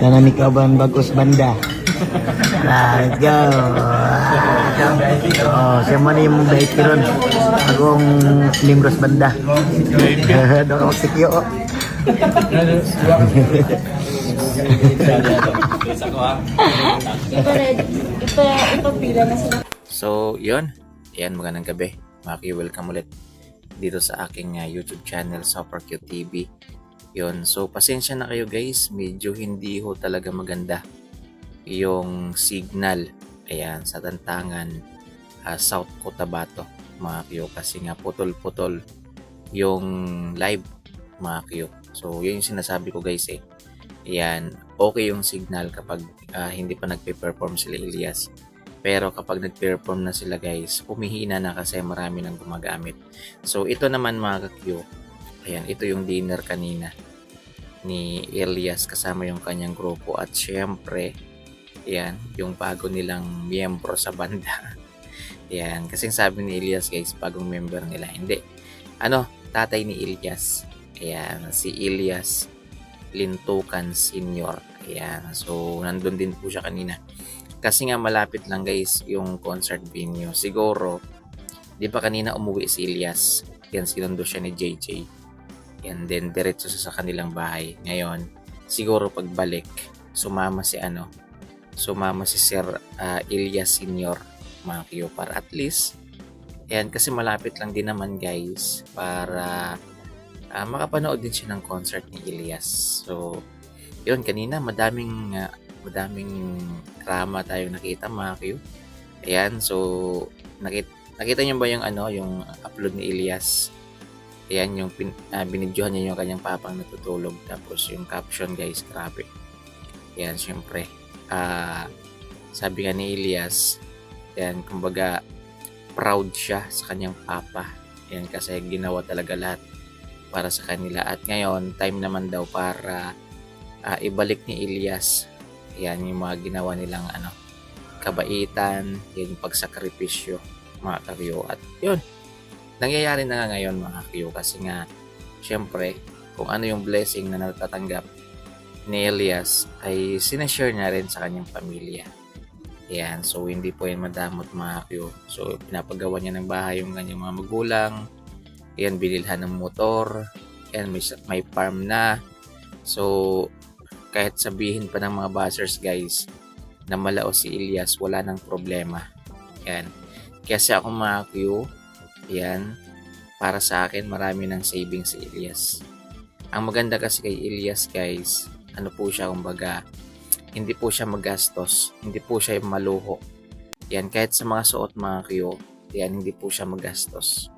Nanami Kaban Bagus Banda. Let's go. Oh, siya man yung bait ron. Agong Limros Banda. Doon ako sikyo. Ipapila na sila. So, yun. Ayan, magandang gabi. Maki, welcome ulit dito sa aking YouTube channel, Super Cute TV. Yun. So, pasensya na kayo guys. Medyo hindi ho talaga maganda yung signal. Ayan, sa Tantangan, South Cotabato, mga Q. Kasi nga putol-putol yung live, mga Q. So, yun yung sinasabi ko guys eh. Ayan, okay yung signal kapag hindi pa nagpe-perform sila Elias. Pero kapag nag-perform na sila guys, humihina na kasi marami nang gumagamit. So ito naman mga ka-Q, ayan, ito yung dinner kanina ni Elias kasama yung kanyang grupo. At syempre, ayan, yung bago nilang miyembro sa banda. Ayan, kasing sabi ni Elias guys, bagong member nila. Hindi, tatay ni Elias. Ayan, si Elias Lintukan Senior. Ayan, so nandun din po siya kanina. Kasi nga malapit lang guys yung concert venue. Siguro, di ba kanina umuwi si Elias? Yan, sinundo siya ni JJ. And then, diretso sa kanilang bahay. Ngayon, siguro pagbalik, sumama si Sir Elias Senior, mga Q, para at least, yan, kasi malapit lang din naman guys, para makapanood din siya ng concert ni Elias. So, yun, kanina madaming drama tayong nakita, mga Q. Ayan, so nakita niyo ba yung yung upload ni Elias? Ayan, yung binidyohan niya yung kanyang papang natutulog. Tapos yung caption guys, grabe. Ayan, syempre sabi nga ni Elias, ayan, kumbaga proud siya sa kanyang papa. Ayan, kasi ginawa talaga lahat para sa kanila. At ngayon, time naman daw para ibalik ni Elias, yan yung mga ginawa nilang kabaitan, yan yung pagsakripisyo, mga Q. At yun, nangyayari na nga ngayon, mga Q, kasi nga syempre kung ano yung blessing na natatanggap ni Elias ay sinashare niya rin sa kanyang pamilya. Yan, so hindi po yan madamot, mga Q. So pinapagawa niya ng bahay yung kanyang mga magulang, yan, binilhan ng motor, yan, may farm na. So kahit sabihin pa ng mga buzzers guys na malao si Elias, wala nang problema. Yan. Kasi ako, mga Q, yan, para sa akin marami ng savings si Elias. Ang maganda kasi kay Elias guys, po siya, kumbaga, hindi po siya magastos, hindi po siya maluho. Yan, kahit sa mga suot, mga Q, yan, hindi po siya magastos.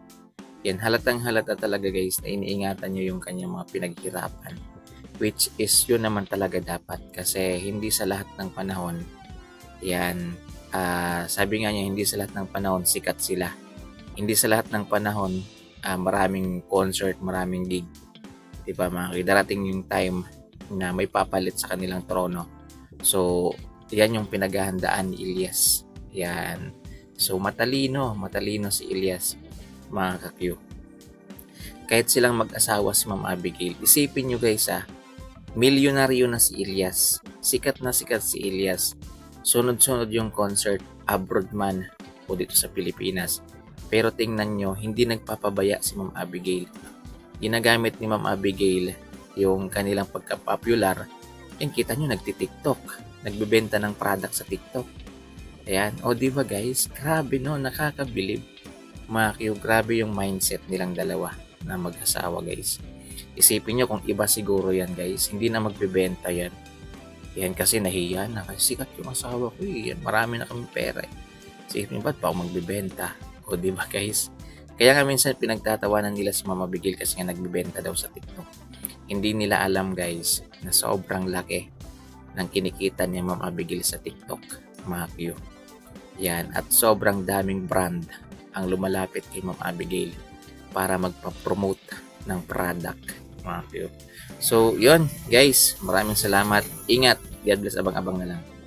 Yan, halatang halata talaga guys na iniingatan nyo yung kanyang mga pinaghirapan. Which is yun naman talaga dapat, kasi hindi sa lahat ng panahon, yan, sabi nga niya, hindi sa lahat ng panahon sikat sila. Hindi sa lahat ng panahon maraming concert, maraming gig. Diba, mga darating yung time na may papalit sa kanilang trono. So yan yung pinaghahandaan ni Elias. Yan. So matalino si Elias, mga ka-Q. Kahit silang mag-asawa si Ma'am Abigail, isipin nyo guys milyonaryo na si Elias. Sikat na sikat si Elias. Sunod-sunod yung concert, abroad man o dito sa Pilipinas. Pero tingnan nyo, hindi nagpapabaya si Ma'am Abigail. Ginagamit ni Ma'am Abigail yung kanilang pagka-popular. Yan, kita nyo, nagti-TikTok. Nagbebenta ng product sa TikTok. Ayan. O diba guys, grabe no, nakakabilib. Mga Q, grabe yung mindset nilang dalawa na mag-asawa guys. Isipin nyo kung iba siguro yan guys, hindi na magbebenta yan. Yan kasi nahiya na, kasi sikat yung asawa ko yan, marami na kaming pera. Isipin nyo, ba't pa ako magbebenta? O diba guys? Kaya nga minsan pinagtatawanan nila si Mama Bigil kasi nga nagbebenta daw sa TikTok. Hindi nila alam guys na sobrang laki ng kinikita ni Mama Bigil sa TikTok, mga Q. Yan, at sobrang daming brand ang lumalapit kay Ma'am Abigail para magpa-promote ng product, mga Q. So, yun guys, maraming salamat. Ingat. God bless, abang-abang na lang.